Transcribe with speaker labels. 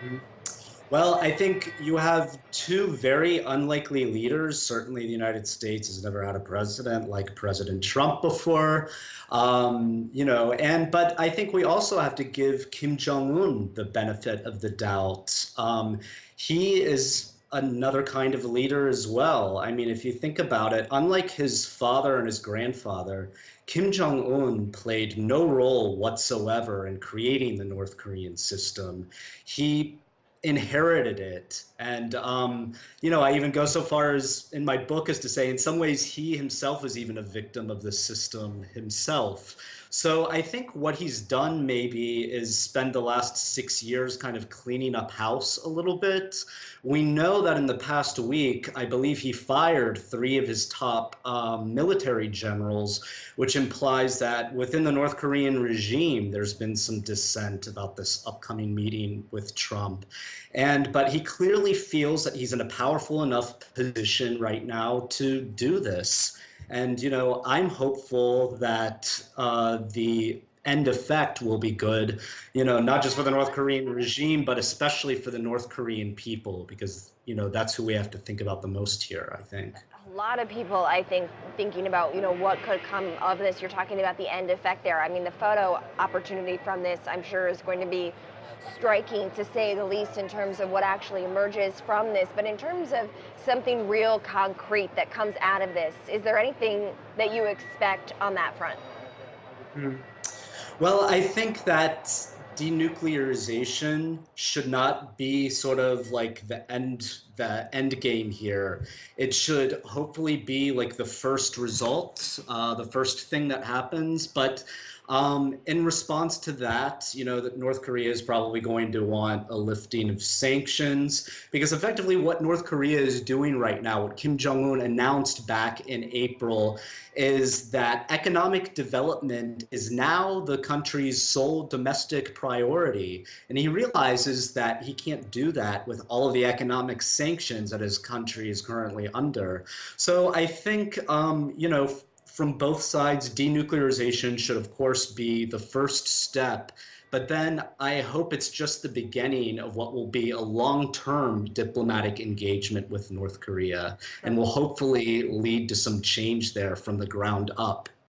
Speaker 1: Mhm. Well, I think you have two very unlikely leaders. Certainly, the United States has never had a president like President Trump before. But I think we also have to give Kim Jong-un the benefit of the doubt. He is another kind of leader as well. I mean, if you think about it, unlike his father and his grandfather, Kim Jong-un played no role whatsoever in creating the North Korean system. He inherited it. I even go so far as in my book as to say, in some ways, he himself is even a victim of the system himself. So I think what he's done maybe is spend the last 6 years kind of cleaning up house a little bit. We know that in the past week, I believe he fired three of his top military generals, which implies that within the North Korean regime, there's been some dissent about this upcoming meeting with Trump. But he clearly feels that he's in a powerful enough position right now to do this. I'm hopeful that the end effect will be good, not just for the North Korean regime, but especially for the North Korean people, because, that's who we have to think about the most here, I think.
Speaker 2: A lot of people, I think, thinking about, what could come of this. You're talking about the end effect there. I mean, the photo opportunity from this, I'm sure, is going to be striking, to say the least, in terms of what actually emerges from this. But in terms of something real concrete that comes out of this, is there anything that you expect on that front?
Speaker 1: Mhm. Well, I think that denuclearization should not be sort of like the end game here. It should hopefully be like the first result, the first thing that happens. But in response to that, that North Korea is probably going to want a lifting of sanctions because effectively what North Korea is doing right now, what Kim Jong Un announced back in April, is that economic development is now the country's sole domestic priority. And he realizes that he can't do that with all of the economic sanctions that his country is currently under. So I think, from both sides, denuclearization should, of course, be the first step. But then I hope it's just the beginning of what will be a long term diplomatic engagement with North Korea and will hopefully lead to some change there from the ground up.